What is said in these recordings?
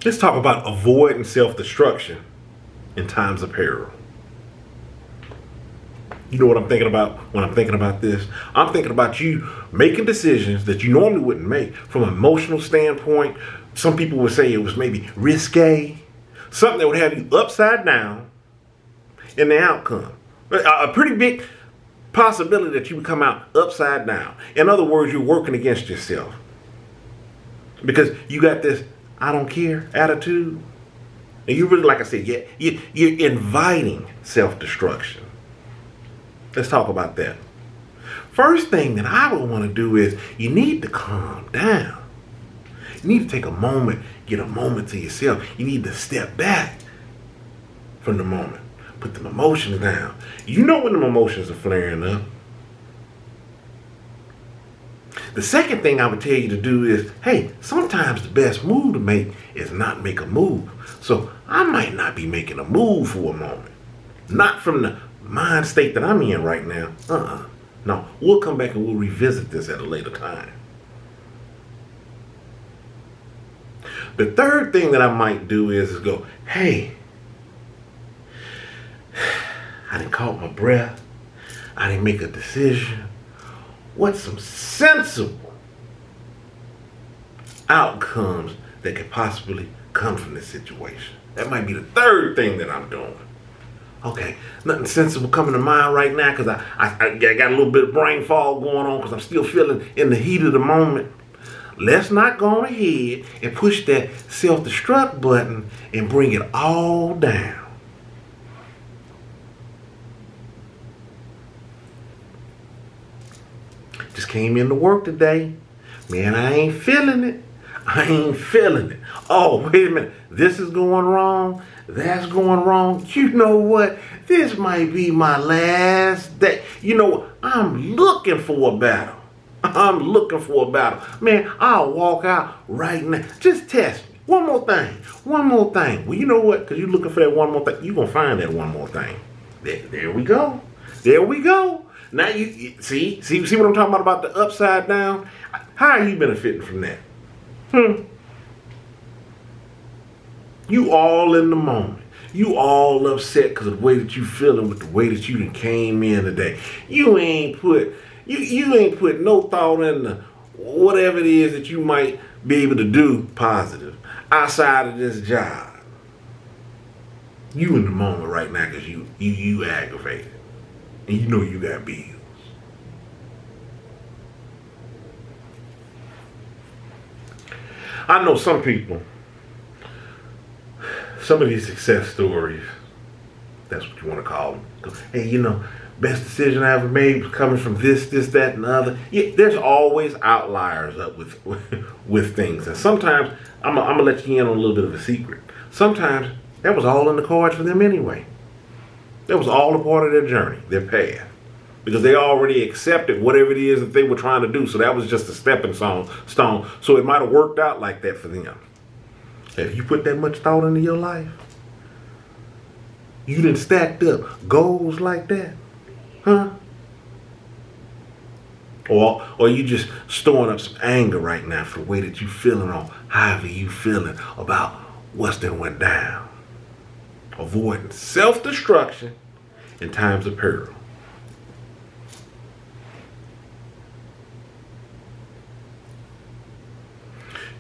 Let's talk about avoiding self-destruction in times of peril. You know what I'm thinking about when I'm thinking about this? I'm thinking about you making decisions that you normally wouldn't make from an emotional standpoint. Some people would say it was maybe risque, something that would have you upside down in the outcome. A pretty big possibility that you would come out upside down. In other words, you're working against yourself because you got this I don't care attitude. And you really, like I said, you're inviting self-destruction. Let's talk about that. First thing that I would want to do is you need to calm down. You need to take a moment, get a moment to yourself. You need to step back from the moment. Put them emotions down. You know when them emotions are flaring up. The second thing I would tell you to do is, hey, sometimes the best move to make is not make a move. So I might not be making a move for a moment. Not from the mind state that I'm in right now. No, we'll come back and we'll revisit this at a later time. The third thing that I might do is go, hey, I didn't caught my breath. I didn't make a decision. What's some sensible outcomes that could possibly come from this situation? That might be the third thing that I'm doing. Okay, nothing sensible coming to mind right now because I got a little bit of brain fog going on because I'm still feeling in the heat of the moment. Let's not go ahead and push that self-destruct button and bring it all down. Just came into work today. Man, I ain't feeling it. I ain't feeling it. Oh, wait a minute. This is going wrong. That's going wrong. You know what? This might be my last day. You know, I'm looking for a battle. I'm looking for a battle. Man, I'll walk out right now. Just test me. One more thing. One more thing. Well, you know what? Because you're looking for that one more thing. You're going to find that one more thing. There we go. There we go. Now you see what I'm talking about the upside down? How are you benefiting from that? You all in the moment. You all upset because of the way that you feeling with the way that you done came in today. You ain't put no thought in the whatever it is that you might be able to do positive outside of this job. You in the moment right now because you aggravated. And you know you got bills. I know some people, some of these success stories, that's what you want to call them. Hey, you know, best decision I ever made was coming from this, that, and the other. Yeah, there's always outliers up with things. And sometimes, I'm going to let you in on a little bit of a secret. Sometimes, that was all in the cards for them anyway. That was all a part of their journey, their path. Because they already accepted whatever it is that they were trying to do. So that was just a stepping stone. So it might have worked out like that for them. If you put that much thought into your life, you done stacked up goals like that, huh? Or you just storing up some anger right now for the way that you feeling or however you feeling about what's that went down. Avoiding self-destruction in times of peril.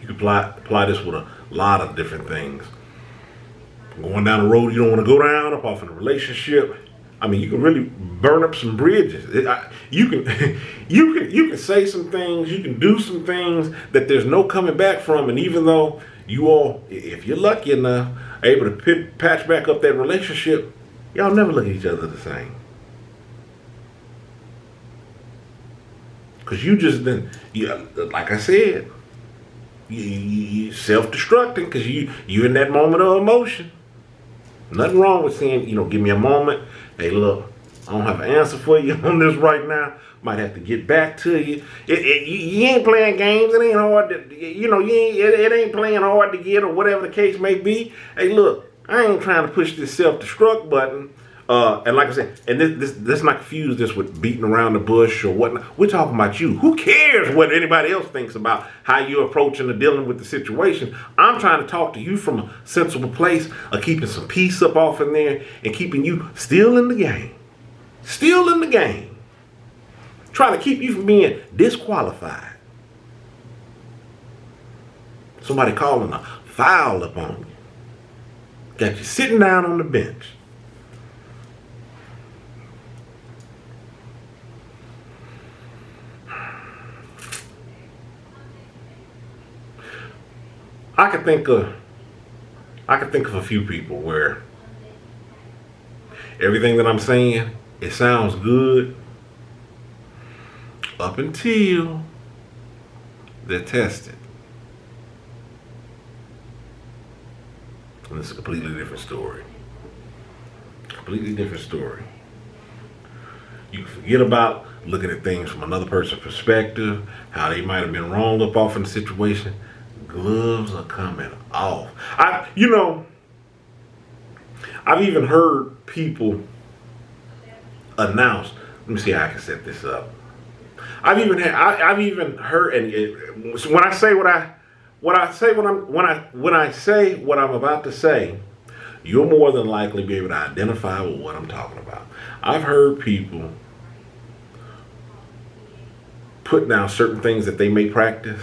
You can apply this with a lot of different things. Going down the road you don't want to go down, up off in a relationship. I mean, you can really burn up some bridges. You can say some things, you can do some things that there's no coming back from. And even though you all, if you're lucky enough, are able to patch back up that relationship, y'all never look at each other the same. Because you just then, like I said, you self-destructing because you in that moment of emotion. Nothing wrong with saying, give me a moment. Hey, look, I don't have an answer for you on this right now. Might have to get back to you. You ain't playing games. It ain't hard to, it ain't playing hard to get or whatever the case may be. Hey, look, I ain't trying to push this self-destruct button And like I said, and let's not confuse this with beating around the bush or whatnot. We're talking about you. Who cares what anybody else thinks about how you're approaching or dealing with the situation? I'm trying to talk to you from a sensible place of keeping some peace up off in there and keeping you still in the game. Still in the game. Trying to keep you from being disqualified. Somebody calling a foul upon you. Got you sitting down on the bench. I could think of a few people where everything that I'm saying, it sounds good up until they're tested. And it's a completely different story. Completely different story. You can forget about looking at things from another person's perspective, how they might have been wrong up off in the situation. Gloves are coming off. I've even heard people announce. Let me see how I can set this up. I've even heard, and so when I say what I'm about to say, you'll more than likely be able to identify with what I'm talking about. I've heard people put down certain things that they may practice.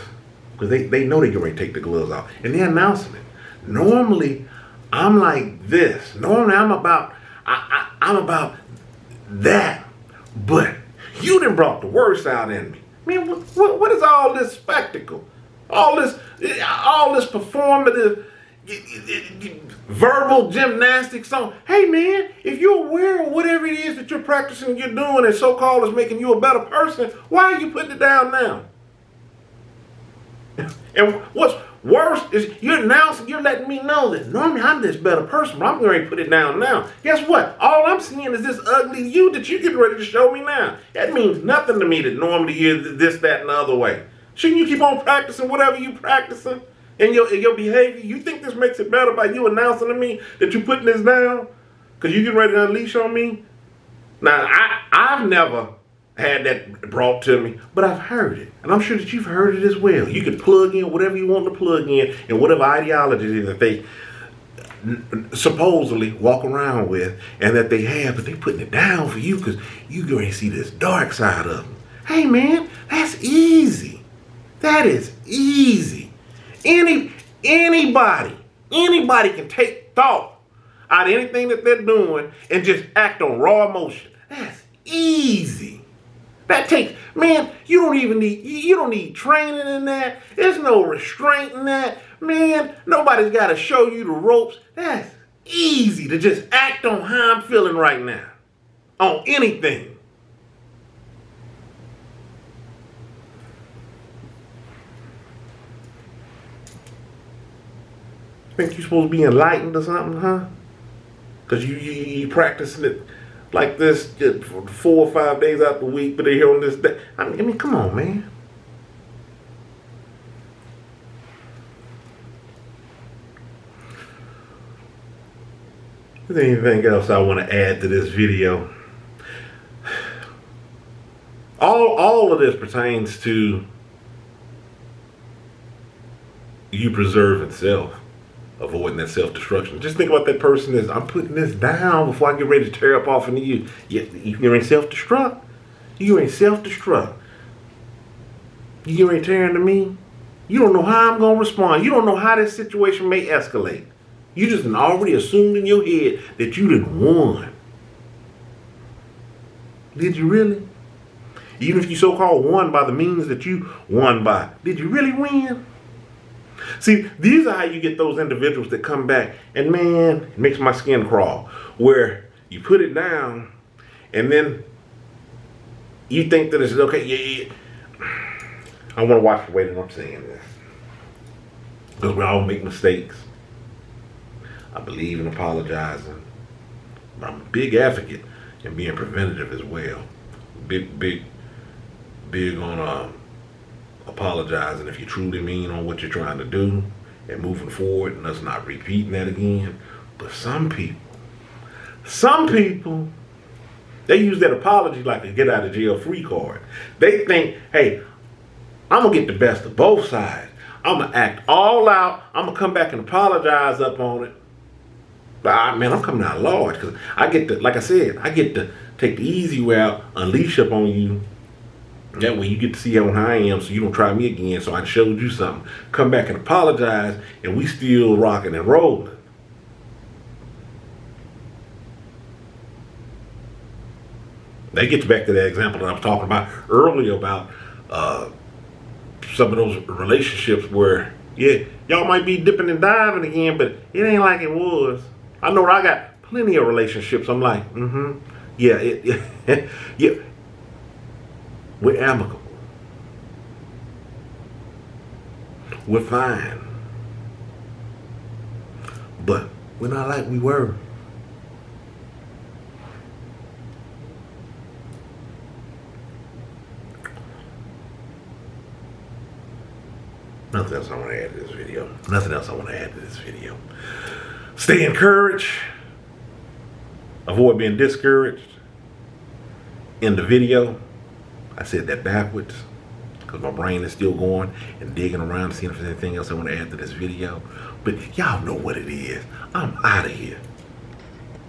Because they know they're going to take the gloves off. And they're announcing it. Normally, I'm like this. Normally, I'm about that. But you done brought the worst out in me. I mean, what is all this spectacle? All this performative, verbal gymnastics on. Hey, man, if you're aware of whatever it is that you're practicing and you're doing and so-called is making you a better person, why are you putting it down now? And what's worse is you're announcing, you're letting me know that normally I'm this better person, but I'm going to put it down now. Guess what? All I'm seeing is this ugly you that you're getting ready to show me now. That means nothing to me that normally you're this, that, and the other way. Shouldn't you keep on practicing whatever you're practicing in your behavior? You think this makes it better by you announcing to me that you're putting this down? Because you're getting ready to unleash on me? Now, I've never had that brought to me, but I've heard it, and I'm sure that you've heard it as well. You can plug in whatever you want to plug in and whatever ideology that they supposedly walk around with and that they have, but they putting it down for you because you going to see this dark side of them. Hey man, that's easy. That is easy. Anybody can take thought out of anything that they're doing and just act on raw emotion. That's easy. That takes, man, you don't need training in that. There's no restraint in that. Man, nobody's got to show you the ropes. That's easy to just act on how I'm feeling right now. On anything. Think you're supposed to be enlightened or something, huh? Because you practicing it like this for 4 or 5 days out the week, but they're here on this day. I mean, come on, man. Is there anything else I want to add to this video? All of this pertains to you preserving self. Avoiding that self-destruction. Just think about that person as I'm putting this down before I get ready to tear up off into you. You get ready to self-destruct. You get ready to self-destruct. You get ready to tear into me. You don't know how I'm going to respond. You don't know how this situation may escalate. You just already assumed in your head that you done won. Did you really? Even if you so-called won by the means that you won by, did you really win? See, these are how you get those individuals that come back, and man, it makes my skin crawl, where you put it down, and then you think that it's okay. Yeah. I want to watch the way that I'm saying this, because we all make mistakes. I believe in apologizing, but I'm a big advocate in being preventative as well. Big on apologizing if you truly mean on what you're trying to do and moving forward and us not repeating that again. But some people Some people, they use that apology like a get out of jail free card. They think, hey, I'm going to get the best of both sides. I'm going to act all out. I'm going to come back and apologize up on it. But man, I'm coming out large because I get to, like I said, I get to take the easy way out, unleash up on you. That way you get to see how I am so you don't try me again. So I showed you something. Come back and apologize and we still rocking and rolling. That gets back to that example that I was talking about earlier about some of those relationships where, yeah, y'all might be dipping and diving again, but it ain't like it was. I know I got plenty of relationships. I'm like, yeah, yeah, we're amicable. We're fine. But we're not like we were. Nothing else I want to add to this video. Nothing else I want to add to this video. Stay encouraged. Avoid being discouraged. In the video, I said that backwards because my brain is still going and digging around to see if there's anything else I want to add to this video. But y'all know what it is. I'm out of here.